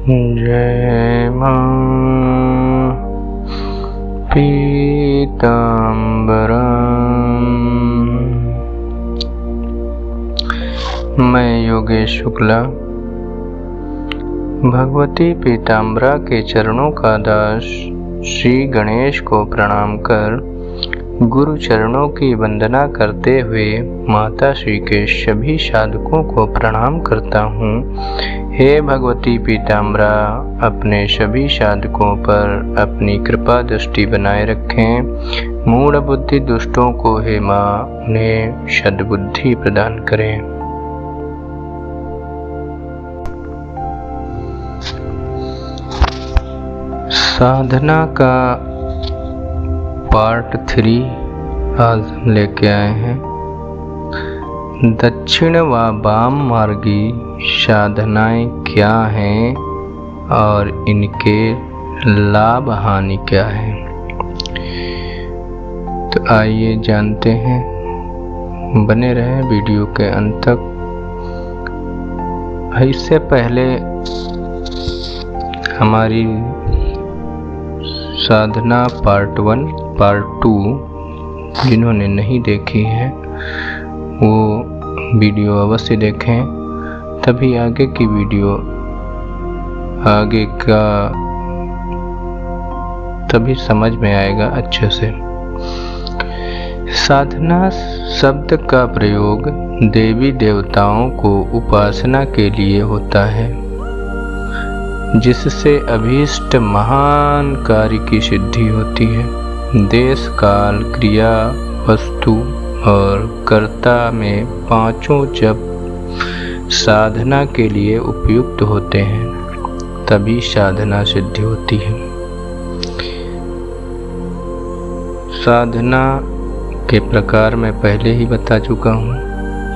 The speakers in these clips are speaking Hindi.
जय मां पीताम्बरम्। मैं योगेश शुक्ला भगवती पीताम्बरा के चरणों का दास श्री गणेश को प्रणाम कर गुरु चरणों की वंदना करते हुए माता श्री के सभी साधकों को प्रणाम करता हूँ। हे भगवती पीताम्बरा, अपने सभी साधकों पर अपनी कृपा दृष्टि बनाए रखें। मूढ़ बुद्धि दुष्टों को हे माँ, उन्हें सद्बुद्धि प्रदान करें। साधना का पार्ट 3 आज हम लेके आए हैं। दक्षिण व वाम मार्गी साधनाएं क्या हैं और इनके लाभ हानि क्या है, तो आइए जानते हैं। बने रहें वीडियो के अंत तक। इससे पहले हमारी साधना पार्ट 1 पार्ट 2 जिन्होंने नहीं देखी है वो वीडियो अवश्य देखें, तभी आगे की वीडियो आगे का तभी समझ में आएगा अच्छे से। साधना शब्द का प्रयोग देवी देवताओं को उपासना के लिए होता है, जिससे अभीष्ट महान कार्य की सिद्धि होती है। देश काल क्रिया वस्तु और कर्ता में पांचों जब साधना के लिए उपयुक्त होते हैं तभी साधना सिद्धि होती है। साधना के प्रकार मैं पहले ही बता चुका हूँ।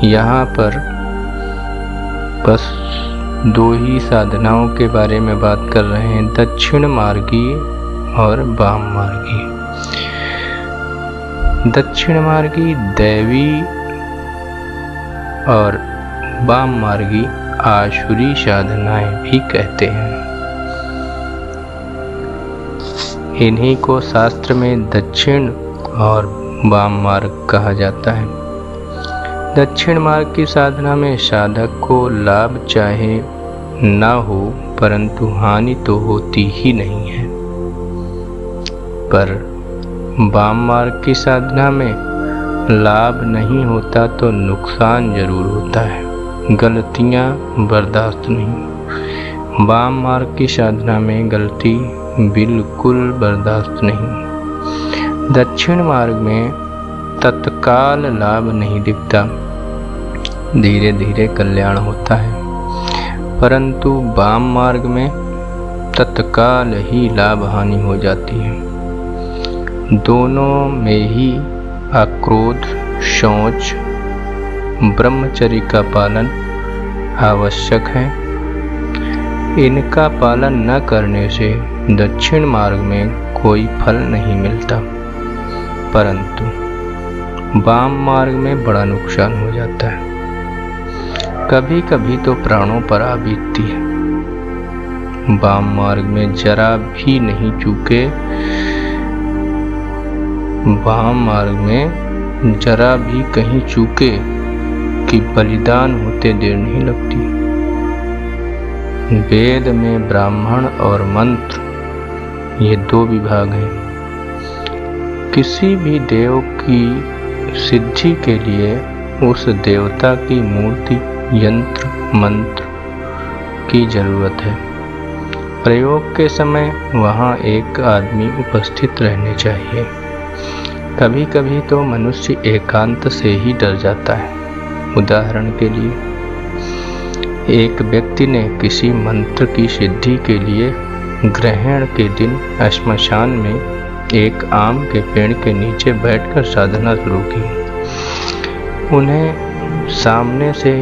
यहाँ पर बस 2 ही साधनाओं के बारे में बात कर रहे हैं, दक्षिण मार्गी और वाम मार्गी। दक्षिण मार्गी दैवी और वाम मार्गी आसुरी साधनाएं भी कहते हैं। इन्हीं को शास्त्र में दक्षिण और वाम मार्ग कहा जाता है। दक्षिण मार्ग की साधना में साधक को लाभ चाहे न हो, परंतु हानि तो होती ही नहीं है। पर वाम मार्ग की साधना में लाभ नहीं होता तो नुकसान जरूर होता है, गलतियां बर्दाश्त नहीं। वाम मार्ग की साधना में गलती बिल्कुल बर्दाश्त नहीं। दक्षिण मार्ग में तत्काल लाभ नहीं दिखता, धीरे धीरे कल्याण होता है, परंतु वाम मार्ग में तत्काल ही लाभ हानि हो जाती है। दोनों में ही अक्रोध, शौच, ब्रह्मचर्य का पालन आवश्यक है। इनका पालन न करने से दक्षिण मार्ग में कोई फल नहीं मिलता, परंतु वाम मार्ग में बड़ा नुकसान हो जाता है। कभी कभी तो प्राणों पर आ बीतती है। वाम मार्ग में जरा भी नहीं चूके, वाम मार्ग में जरा भी कहीं चूके कि बलिदान होते देर नहीं लगती। वेद में ब्राह्मण और मंत्र ये 2 विभाग हैं। किसी भी देव की सिद्धि के लिए उस देवता की मूर्ति, यंत्र, मंत्र की जरूरत है। प्रयोग के समय वहाँ एक आदमी उपस्थित रहने चाहिए। कभी कभी तो मनुष्य एकांत से ही डर जाता है। उदाहरण के लिए, एक व्यक्ति ने किसी मंत्र की सिद्धि के लिए ग्रहण के दिन श्मशान में एक आम के पेड़ के नीचे बैठकर साधना शुरू की। उन्हें सामने से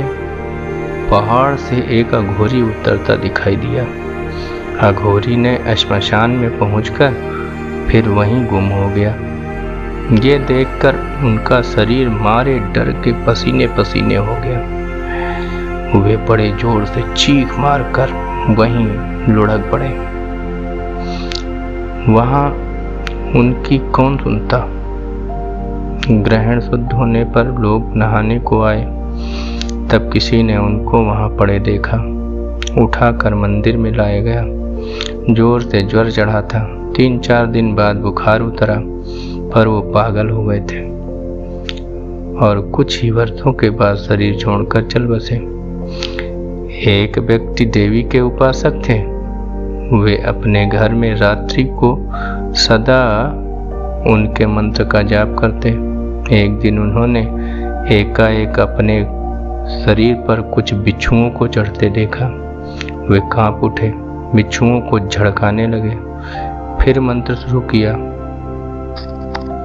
पहाड़ से एक अघोरी उतरता दिखाई दिया। अघोरी ने श्मशान में पहुंचकर फिर वहीं गुम हो गया। ये देखकर उनका शरीर मारे डर के पसीने पसीने हो गया। वे बड़े जोर से चीख मारकर वहीं लुढ़क पड़े। वहां उनकी कौन सुनता। ग्रहण शुद्ध होने पर लोग नहाने को आए, तब किसी ने उनको वहां पड़े देखा। उठाकर मंदिर में लाया गया। जोर से ज्वर चढ़ा था। 3-4 दिन बाद बुखार उतरा, पर वो पागल हो गए थे और कुछ ही वर्षों के बाद शरीर छोड़कर चल बसे। एक व्यक्ति देवी के उपासक थे। वे अपने घर में रात्रि को सदा उनके मंत्र का जाप करते। एक दिन उन्होंने एकाएक अपने शरीर पर कुछ बिच्छुओं को चढ़ते देखा। वे कांप उठे, बिच्छुओं को झड़काने लगे। फिर मंत्र शुरू किया,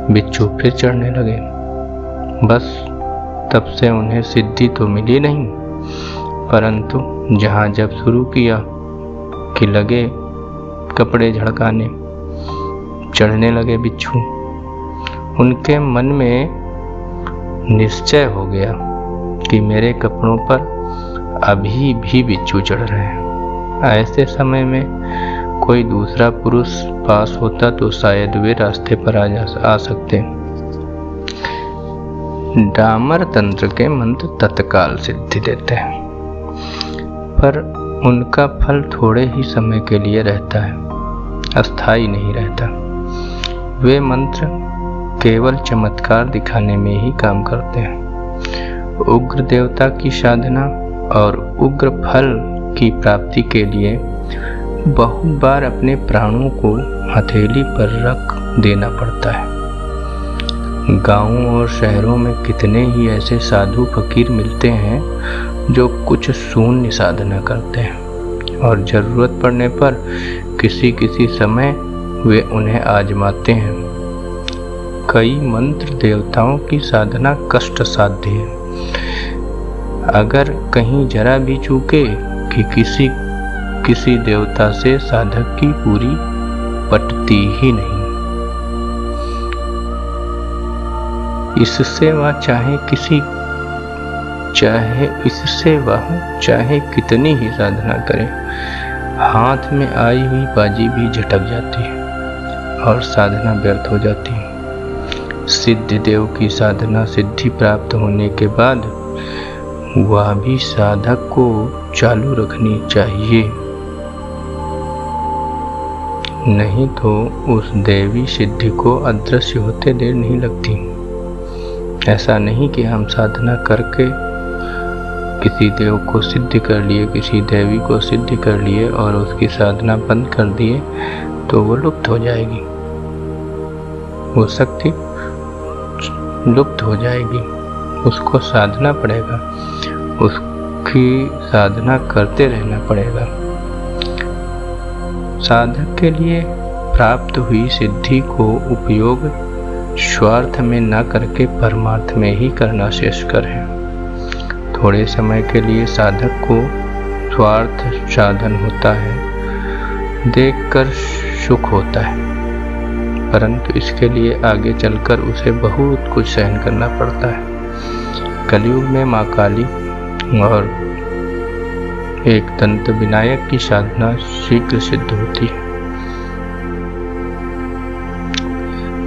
बिच्छू फिर चढ़ने लगे। बस तब से उन्हें सिद्धि तो मिली नहीं, परंतु जहां जब शुरू किया कि लगे कपड़े झड़काने, चढ़ने लगे बिच्छू। उनके मन में निश्चय हो गया कि मेरे कपड़ों पर अभी भी बिच्छू चढ़ रहे हैं। ऐसे समय में कोई दूसरा पुरुष पास होता तो शायद वे रास्ते पर आ सकते। डामर तंत्र के मंत्र तत्काल सिद्धि देते हैं, पर उनका फल थोड़े ही समय के लिए रहता है, अस्थायी नहीं रहता। वे मंत्र केवल चमत्कार दिखाने में ही काम करते हैं। उग्र देवता की साधना और उग्र फल की प्राप्ति के लिए बहुत बार अपने प्राणों को हथेली पर रख देना पड़ता है। गांवों और शहरों में कितने ही ऐसे साधु फकीर मिलते हैं जो कुछ शून्य साधना करते हैं और जरूरत पड़ने पर किसी समय वे उन्हें आजमाते हैं। कई मंत्र देवताओं की साधना कष्ट साध्य है। अगर कहीं जरा भी चूके कि किसी देवता से साधक की पूरी पटती ही नहीं। इससे वह चाहे कितनी ही साधना करे, हाथ में आई हुई बाजी भी झटक जाती है और साधना व्यर्थ हो जाती है। सिद्ध देव की साधना सिद्धि प्राप्त होने के बाद वह भी साधक को चालू रखनी चाहिए, नहीं तो उस देवी सिद्धि को अदृश्य होते देर नहीं लगती। ऐसा नहीं कि हम साधना करके किसी देव को सिद्ध कर लिए, किसी देवी को सिद्ध कर लिए और उसकी साधना बंद कर दिए तो वो लुप्त हो जाएगी, वो शक्ति लुप्त हो जाएगी। उसको साधना पड़ेगा, उसकी साधना करते रहना पड़ेगा। साधक के लिए प्राप्त हुई सिद्धि को उपयोग स्वार्थ में न करके परमार्थ में ही करना श्रेयस्कर है। थोड़े समय के लिए साधक को स्वार्थ साधन होता है, देखकर सुख होता है, परंतु इसके लिए आगे चलकर उसे बहुत कुछ सहन करना पड़ता है। कलयुग में माँ काली और एक दंत विनायक की साधना शीघ्र सिद्ध होती है,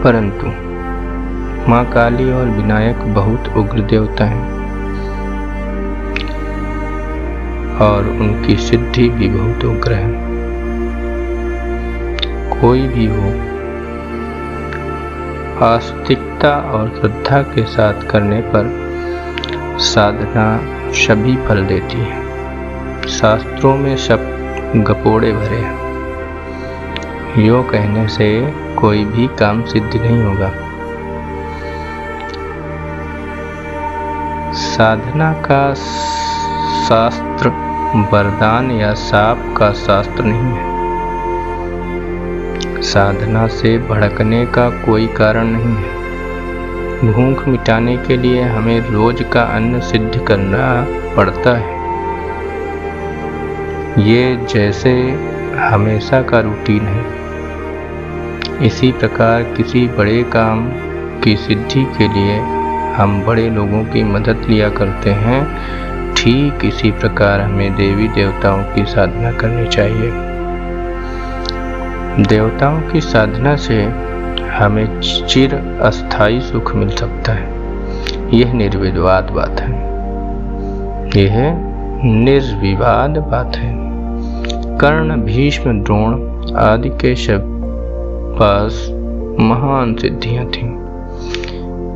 परंतु माँ काली और विनायक बहुत उग्र देवता हैं और उनकी सिद्धि भी बहुत उग्र है। कोई भी हो, आस्तिकता और श्रद्धा के साथ करने पर साधना सभी फल देती है। शास्त्रों में सब गपोड़े भरे हैं। यो कहने से कोई भी काम सिद्ध नहीं होगा। साधना का शास्त्र वरदान या शाप का शास्त्र नहीं है। साधना से भड़कने का कोई कारण नहीं है। भूख मिटाने के लिए हमें रोज का अन्न सिद्ध करना पड़ता है। ये जैसे हमेशा का रूटीन है। इसी प्रकार किसी बड़े काम की सिद्धि के लिए हम बड़े लोगों की मदद लिया करते हैं। ठीक इसी प्रकार हमें देवी देवताओं की साधना करनी चाहिए। देवताओं की साधना से हमें चिर अस्थायी सुख मिल सकता है। यह निर्विवाद बात है। यह निर्विवाद बात है। कर्ण, भीष्म, द्रोण आदि के पास महान सिद्धियां थीं।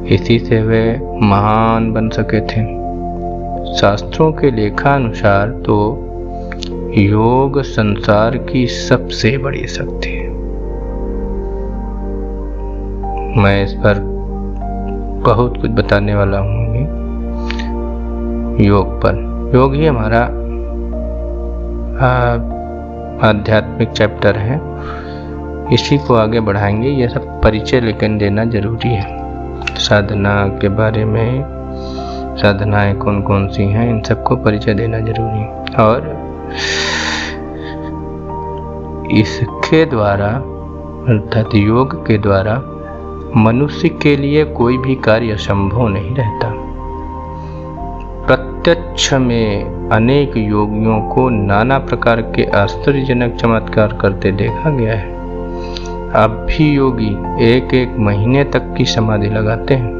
इसी से वे महान बन सके थे। शास्त्रों के लेखानुसार तो योग संसार की सबसे बड़ी शक्ति है। मैं इस पर बहुत कुछ बताने वाला हूँ योग पर। योग ही हमारा आध्यात्मिक चैप्टर है, इसी को आगे बढ़ाएंगे। यह सब परिचय लेकिन देना जरूरी है। साधना के बारे में, साधनाएं कौन कौन सी हैं, इन सबको परिचय देना जरूरी है। और इसके द्वारा अर्थात योग के द्वारा मनुष्य के लिए कोई भी कार्य असंभव नहीं रहता। प्रत्यक्ष में अनेक योगियों को नाना प्रकार के आश्चर्यजनक चमत्कार करते देखा गया है। अब भी योगी एक एक महीने तक की समाधि लगाते हैं,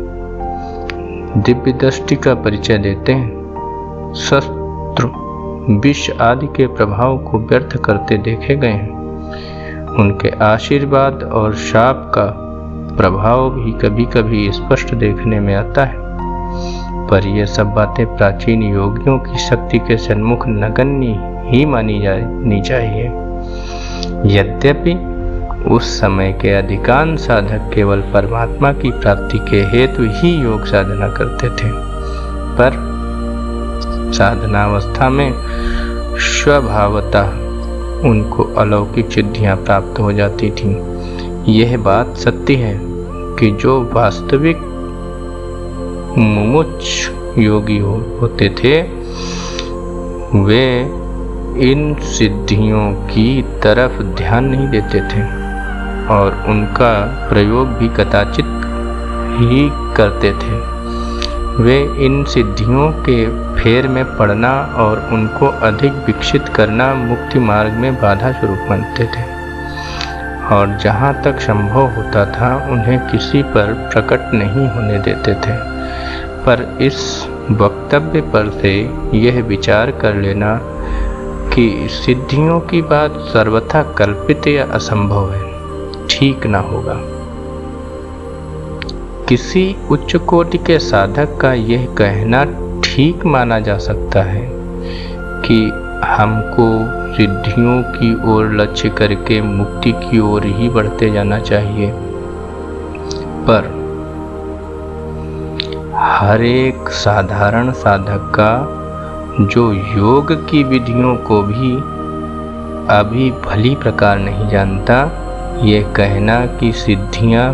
दिव्य दृष्टि का परिचय देते हैं, शस्त्र, विष आदि के प्रभाव को व्यर्थ करते देखे गए हैं। उनके आशीर्वाद और शाप का प्रभाव भी कभी कभी स्पष्ट देखने में आता है। पर यह सब बातें प्राचीन योगियों की शक्ति के सन्मुख नगण्य ही मानी जानी चाहिए। यद्यपि उस समय के अधिकांश साधक केवल परमात्मा की प्राप्ति के हेतु ही योग साधना करते थे, पर साधनावस्था में स्वभावतः उनको अलौकिक सिद्धियां प्राप्त हो जाती थीं। यह बात सत्य है कि जो वास्तविक मुमुक्ष योगी होते थे वे इन सिद्धियों की तरफ ध्यान नहीं देते थे और उनका प्रयोग भी कदाचित ही करते थे। वे इन सिद्धियों के फेर में पड़ना और उनको अधिक विकसित करना मुक्ति मार्ग में बाधा स्वरूप मानते थे और जहाँ तक संभव होता था उन्हें किसी पर प्रकट नहीं होने देते थे। पर इस वक्तव्य पर से यह विचार कर लेना कि सिद्धियों की बात सर्वथा कल्पित या असंभव है, ठीक ना होगा। किसी उच्च कोटि के साधक का यह कहना ठीक माना जा सकता है कि हमको सिद्धियों की ओर लक्ष्य करके मुक्ति की ओर ही बढ़ते जाना चाहिए, पर हर एक साधारण साधक का जो योग की विधियों को भी अभी भली प्रकार नहीं जानता, ये कहना कि सिद्धियां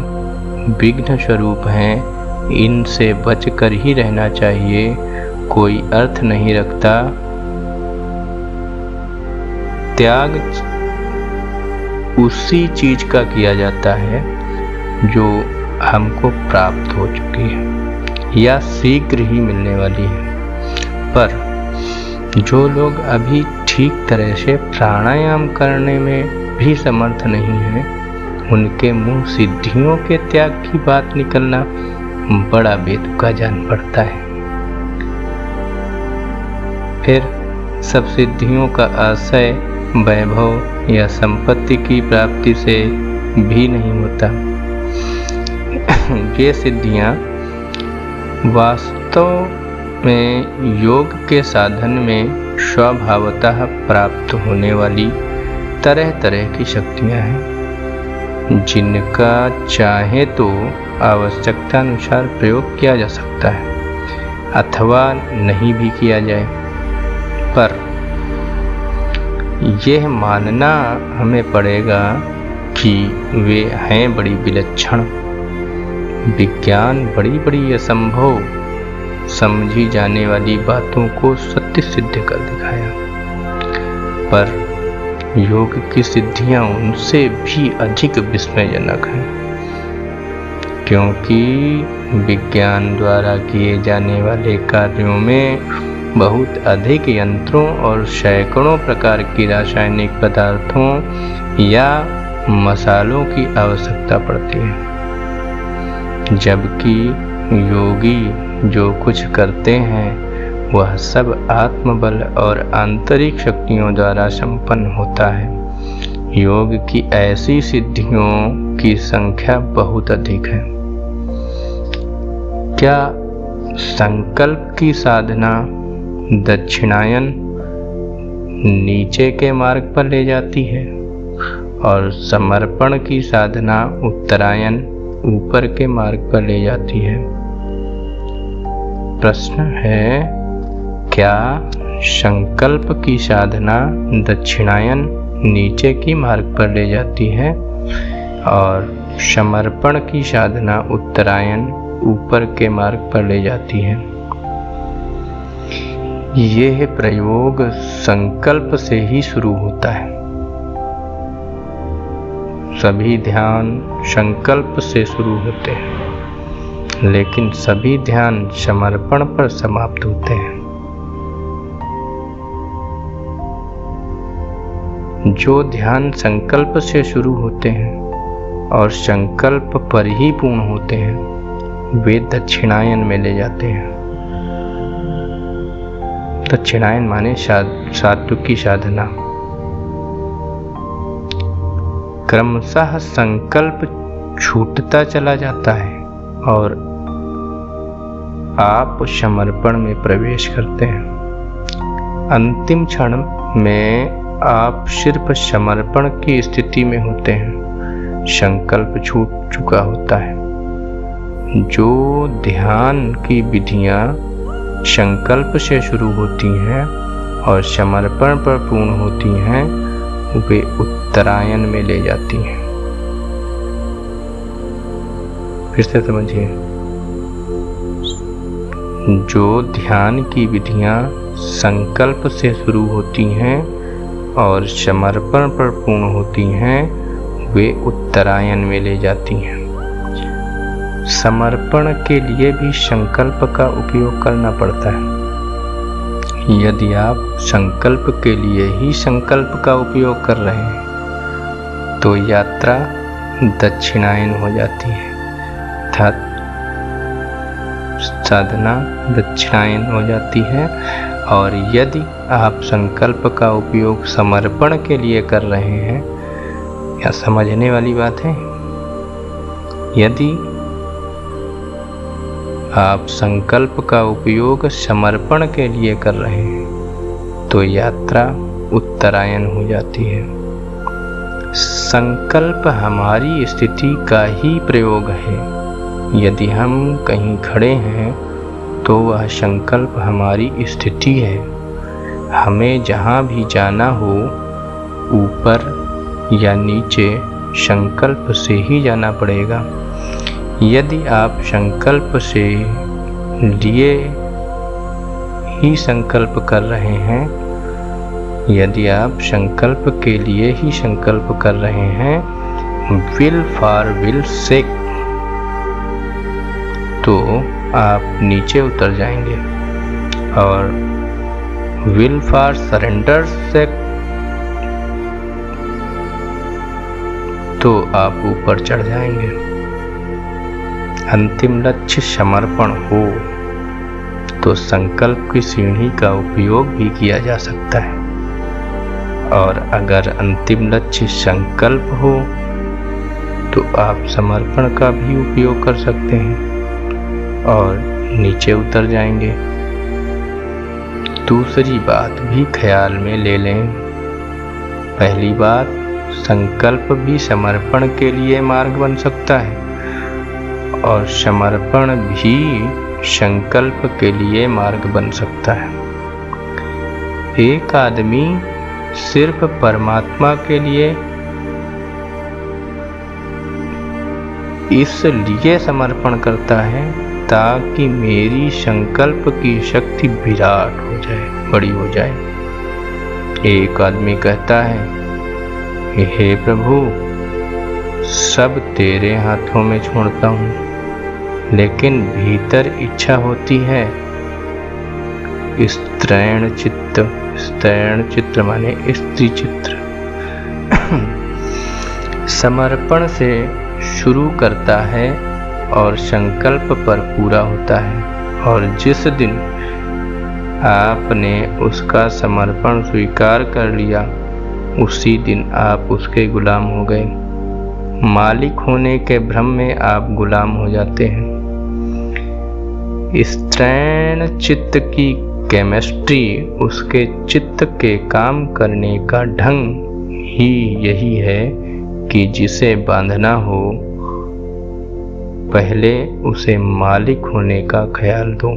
विघ्न स्वरूप हैं, इनसे बचकर ही रहना चाहिए, कोई अर्थ नहीं रखता। त्याग उसी चीज का किया जाता है जो हमको प्राप्त हो चुकी है या शीघ्र ही मिलने वाली है। पर जो लोग अभी ठीक तरह से प्राणायाम करने में भी समर्थ नहीं हैं, उनके मुंह सिद्धियों के त्याग की बात निकलना बड़ा बेतुका जान पड़ता है। फिर सब सिद्धियों का आशय वैभव या संपत्ति की प्राप्ति से भी नहीं होता। ये सिद्धियां वास्तव में योग के साधन में स्वभावतः प्राप्त होने वाली तरह तरह की शक्तियां हैं, जिनका चाहे तो आवश्यकता अनुसार प्रयोग किया जा सकता है अथवा नहीं भी किया जाए। पर यह मानना हमें पड़ेगा कि वे हैं बड़ी विलक्षण। विज्ञान बड़ी बड़ी असंभव समझी जाने वाली बातों को सत्य सिद्ध कर दिखाया, पर योग की सिद्धियां उनसे भी अधिक विस्मयजनक हैं, क्योंकि विज्ञान द्वारा किए जाने वाले कार्यों में बहुत अधिक यंत्रों और सैकड़ों प्रकार की रासायनिक पदार्थों या मसालों की आवश्यकता पड़ती है, जबकि योगी जो कुछ करते हैं वह सब आत्मबल और आंतरिक शक्तियों द्वारा संपन्न होता है। योग की ऐसी सिद्धियों की संख्या बहुत अधिक है। क्या संकल्प की साधना दक्षिणायन नीचे के मार्ग पर ले जाती है और समर्पण की साधना उत्तरायण ऊपर के मार्ग पर ले जाती है? प्रश्न है, क्या संकल्प की साधना दक्षिणायन नीचे की मार्ग पर ले जाती है और समर्पण की साधना उत्तरायण ऊपर के मार्ग पर ले जाती है? यह प्रयोग संकल्प से ही शुरू होता है। सभी ध्यान संकल्प से शुरू होते हैं, लेकिन सभी ध्यान समर्पण पर समाप्त होते हैं। जो ध्यान संकल्प से शुरू होते हैं और संकल्प पर ही पूर्ण होते हैं, वे दक्षिणायन में ले जाते हैं। दक्षिणायन माने सात्विक की साधना। क्रमशः संकल्प छूटता चला जाता है और आप समर्पण में प्रवेश करते हैं। अंतिम क्षण में आप सिर्फ समर्पण की स्थिति में होते हैं। संकल्प छूट चुका होता है। जो ध्यान की विधियां संकल्प से शुरू होती हैं और समर्पण पर पूर्ण होती हैं, वे उत्तरायण में ले जाती हैं। फिर से समझिए, जो ध्यान की विधियां संकल्प से शुरू होती हैं और समर्पण पर पूर्ण होती हैं, वे उत्तरायण में ले जाती हैं। समर्पण के लिए भी संकल्प का उपयोग करना पड़ता है। यदि आप संकल्प के लिए ही संकल्प का उपयोग कर रहे हैं, तो यात्रा दक्षिणायन हो जाती है, अर्थात साधना दक्षिणायन हो जाती है। और यदि आप संकल्प का उपयोग समर्पण के लिए कर रहे हैं, या समझने वाली बात है, यदि आप संकल्प का उपयोग समर्पण के लिए कर रहे हैं, तो यात्रा उत्तरायण हो जाती है। संकल्प हमारी स्थिति का ही प्रयोग है। यदि हम कहीं खड़े हैं, तो वह संकल्प हमारी स्थिति है। हमें जहाँ भी जाना हो, ऊपर या नीचे, संकल्प से ही जाना पड़ेगा। यदि आप संकल्प से लिए ही संकल्प कर रहे हैं, यदि आप संकल्प के लिए ही संकल्प कर रहे हैं, विल फॉर विल सेक, तो आप नीचे उतर जाएंगे। और विल फॉर सरेंडर सेक, तो आप ऊपर चढ़ जाएंगे। अंतिम लक्ष्य समर्पण हो, तो संकल्प की सीढ़ी का उपयोग भी किया जा सकता है। और अगर अंतिम लक्ष्य संकल्प हो, तो आप समर्पण का भी उपयोग कर सकते हैं और नीचे उतर जाएंगे। दूसरी बात भी ख्याल में ले लें। पहली बात, संकल्प भी समर्पण के लिए मार्ग बन सकता है और समर्पण भी संकल्प के लिए मार्ग बन सकता है। एक आदमी सिर्फ परमात्मा के लिए इसलिए समर्पण करता है ताकि मेरी संकल्प की शक्ति विराट हो जाए, बड़ी हो जाए। एक आदमी कहता है, हे प्रभु, सब तेरे हाथों में छोड़ता हूँ, लेकिन भीतर इच्छा होती है स्त्रैण चित्त, स्त्रैण चित्र माने स्त्री चित्र, समर्पण से शुरू करता है और संकल्प पर पूरा होता है। और जिस दिन आपने उसका समर्पण स्वीकार कर लिया, उसी दिन आप उसके गुलाम हो गए। मालिक होने के भ्रम में आप गुलाम हो जाते हैं। स्त्रैण चित्त की केमिस्ट्री, उसके चित्त के काम करने का ढंग ही यही है कि जिसे बांधना हो, पहले उसे मालिक होने का ख्याल दो।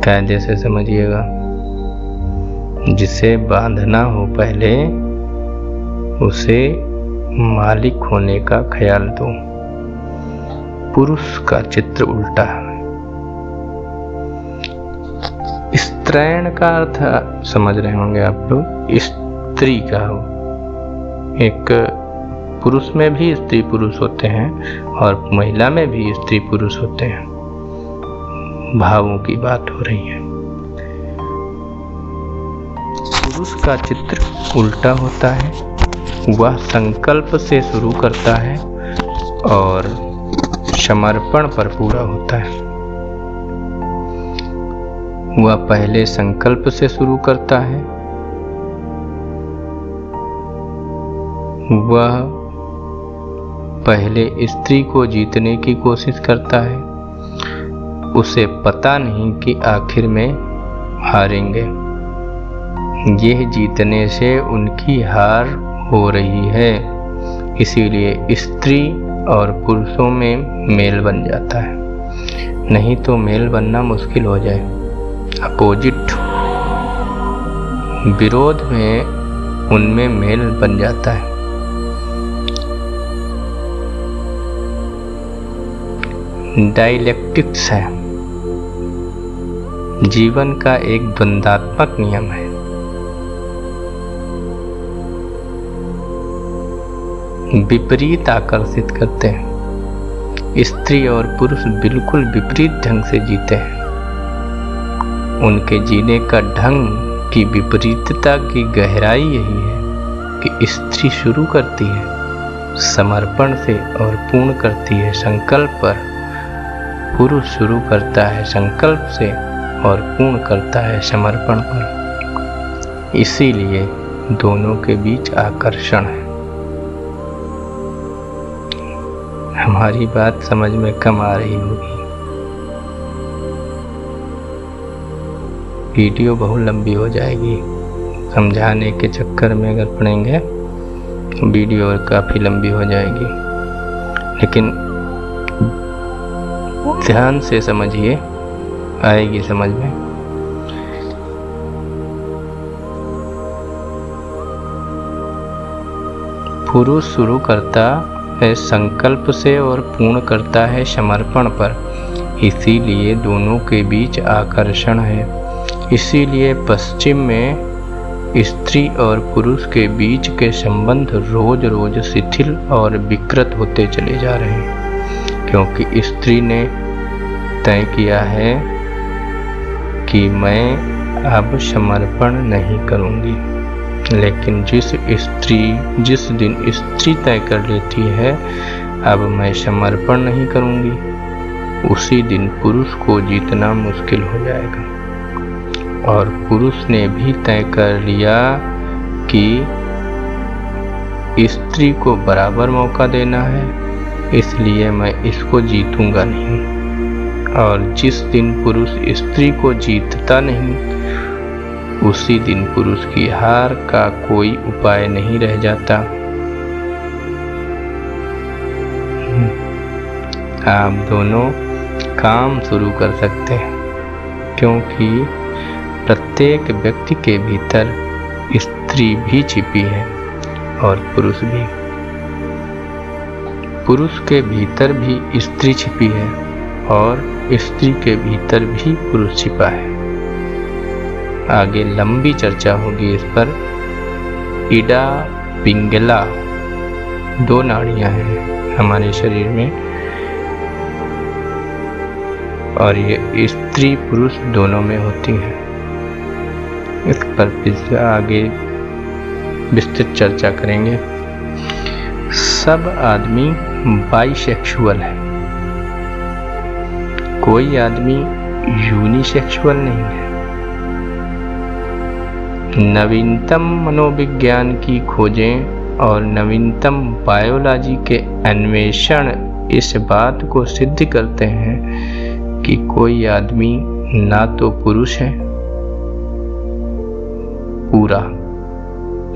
कायदे से समझिएगा, जिसे बांधना हो पहले उसे मालिक होने का ख्याल दो। पुरुष का चित्र उल्टा है। स्त्रैण का अर्थ समझ रहे होंगे आप लोग, स्त्री का हो। एक पुरुष में भी स्त्री पुरुष होते हैं और महिला में भी स्त्री पुरुष होते हैं। भावों की बात हो रही है। पुरुष का चित्र उल्टा होता है। वह संकल्प से शुरू करता है और समर्पण पर पूरा होता है। वह पहले संकल्प से शुरू करता है। वह पहले स्त्री को जीतने की कोशिश करता है। उसे पता नहीं कि आखिर में हारेंगे। यह जीतने से उनकी हार हो रही है, इसीलिए स्त्री और पुरुषों में मेल बन जाता है। नहीं तो मेल बनना मुश्किल हो जाए। अपोजिट, विरोध में उनमें मेल बन जाता है। डायलेक्टिक्स है, जीवन का एक द्वंद्वात्मक नियम है। विपरीत आकर्षित करते हैं। स्त्री और पुरुष बिल्कुल विपरीत ढंग से जीते हैं। उनके जीने का ढंग की विपरीतता की गहराई यही है कि स्त्री शुरू करती है समर्पण से और पूर्ण करती है संकल्प पर। पुरुष शुरू करता है संकल्प से और पूर्ण करता है समर्पण पर। इसीलिए दोनों के बीच आकर्षण है। हमारी बात समझ में कम आ रही होगी। वीडियो बहुत लंबी हो जाएगी। समझाने के चक्कर में अगर पड़ेंगे वीडियो और काफ़ी लंबी हो जाएगी। लेकिन ध्यान से समझिए, आएगी समझ में। पुरुष शुरू करता है संकल्प से और पूर्ण करता है समर्पण पर। इसीलिए दोनों के बीच आकर्षण है। इसीलिए पश्चिम में स्त्री और पुरुष के बीच के संबंध रोज रोज शिथिल और विकृत होते चले जा रहे हैं, क्योंकि स्त्री ने तय किया है कि मैं अब समर्पण नहीं करूंगी। लेकिन जिस दिन स्त्री तय कर लेती है अब मैं समर्पण नहीं करूंगी, उसी दिन पुरुष को जीतना मुश्किल हो जाएगा। और पुरुष ने भी तय कर लिया कि स्त्री को बराबर मौका देना है, इसलिए मैं इसको जीतूंगा नहीं। और जिस दिन पुरुष स्त्री को जीतता नहीं, उसी दिन पुरुष की हार का कोई उपाय नहीं रह जाता। आप दोनों काम शुरू कर सकते हैं, क्योंकि प्रत्येक व्यक्ति के भीतर स्त्री भी छिपी है और पुरुष भी। पुरुष के भीतर भी स्त्री छिपी है और स्त्री के भीतर भी पुरुष छिपा है। आगे लंबी चर्चा होगी इस पर। इडा पिंगला 2 नाड़ियां हैं हमारे शरीर में, और ये स्त्री पुरुष दोनों में होती है। इस पर आगे विस्तृत चर्चा करेंगे। सब आदमी बाइसेक्सुअल है, कोई आदमी यूनिसेक्सुअल नहीं है। नवीनतम मनोविज्ञान की खोजें और नवीनतम बायोलॉजी के अन्वेषण इस बात को सिद्ध करते हैं कि कोई आदमी ना तो पुरुष है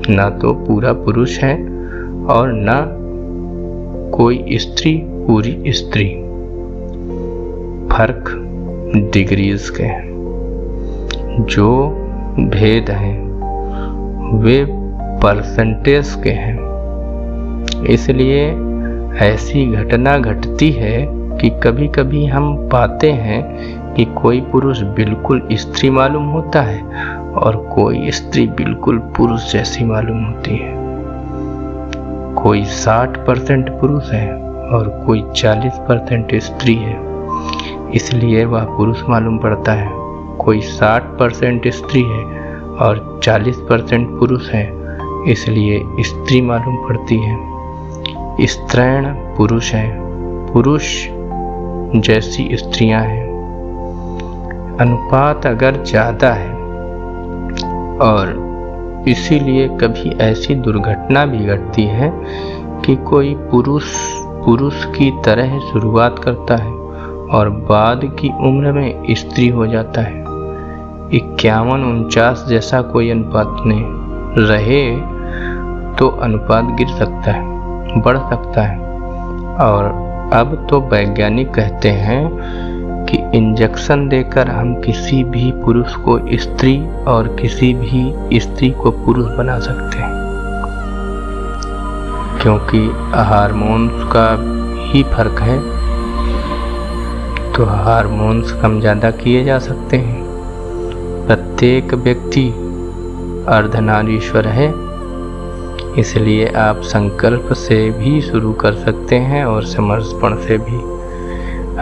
ना तो पूरा पुरुष है और ना कोई स्त्री पूरी स्त्री। फर्क डिग्रीज के हैं, जो भेद हैं वे परसेंटेज के हैं। इसलिए ऐसी घटना घटती है कि कभी कभी हम पाते हैं कि कोई पुरुष बिल्कुल स्त्री मालूम होता है और कोई स्त्री बिल्कुल पुरुष जैसी मालूम होती है। कोई 60% पुरुष है और कोई 40% स्त्री है, इसलिए वह पुरुष मालूम पड़ता है। कोई 60% स्त्री है और 40% पुरुष है, इसलिए स्त्री मालूम पड़ती है। स्त्रैण पुरुष है, पुरुष जैसी स्त्रियां हैं। अनुपात अगर ज़्यादा है और इसीलिए कभी ऐसी दुर्घटना भी घटती है कि कोई पुरुष की तरह शुरुआत करता है और बाद की उम्र में स्त्री हो जाता है। 51-49 जैसा कोई अनुपात में रहे तो अनुपात गिर सकता है, बढ़ सकता है। और अब तो वैज्ञानिक कहते हैं कि इंजेक्शन देकर हम किसी भी पुरुष को स्त्री और किसी भी स्त्री को पुरुष बना सकते हैं, क्योंकि हार्मोन्स का ही फर्क है। तो हार्मोन्स कम ज़्यादा किए जा सकते हैं। प्रत्येक व्यक्ति अर्धनारीश्वर है, इसलिए आप संकल्प से भी शुरू कर सकते हैं और समर्पण से भी।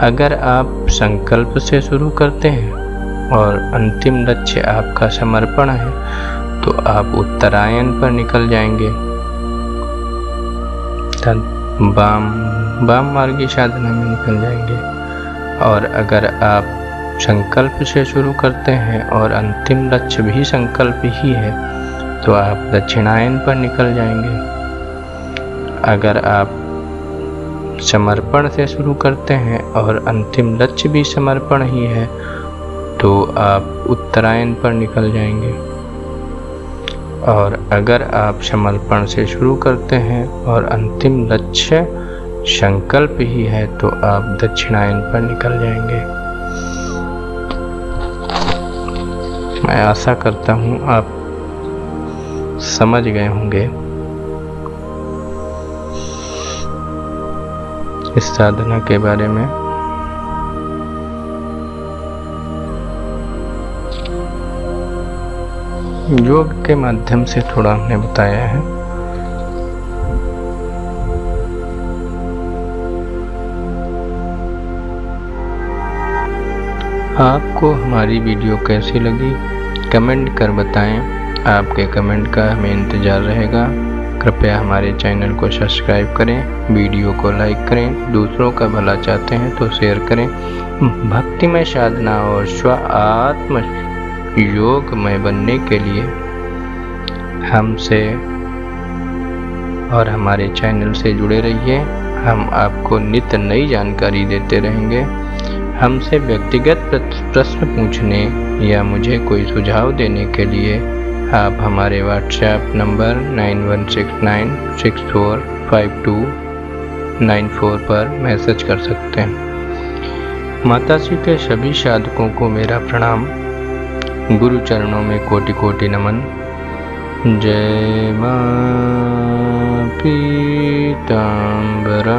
अगर आप संकल्प से शुरू करते हैं और अंतिम लक्ष्य आपका समर्पण है तो आप उत्तरायण पर निकल जाएंगे, वाम मार्गी साधना में निकल जाएंगे। और अगर आप संकल्प से शुरू करते हैं और अंतिम लक्ष्य भी संकल्प ही है तो आप दक्षिणायन पर निकल जाएंगे। अगर आप समर्पण से शुरू करते हैं और अंतिम लक्ष्य भी समर्पण ही है तो आप उत्तरायण पर निकल जाएंगे। और अगर आप समर्पण से शुरू करते हैं और अंतिम लक्ष्य संकल्प ही है तो आप दक्षिणायन पर निकल जाएंगे। मैं आशा करता हूँ आप समझ गए होंगे इस साधना के बारे में। योग के माध्यम से थोड़ा हमने बताया है। आपको हमारी वीडियो कैसी लगी कमेंट कर बताएं। आपके कमेंट का हमें इंतज़ार रहेगा। कृपया हमारे चैनल को सब्सक्राइब करें, वीडियो को लाइक करें, दूसरों का भला चाहते हैं तो शेयर करें। भक्तिमय साधना और स्व आत्म योगमय बनने के लिए हमसे और हमारे चैनल से जुड़े रहिए। हम आपको नित्य नई जानकारी देते रहेंगे। हमसे व्यक्तिगत प्रश्न पूछने या मुझे कोई सुझाव देने के लिए आप हमारे व्हाट्सएप नंबर 9169645294 पर मैसेज कर सकते हैं। माताजी के सभी साधकों को मेरा प्रणाम। गुरु चरणों में कोटि कोटि नमन। जय मां पीतांबरा।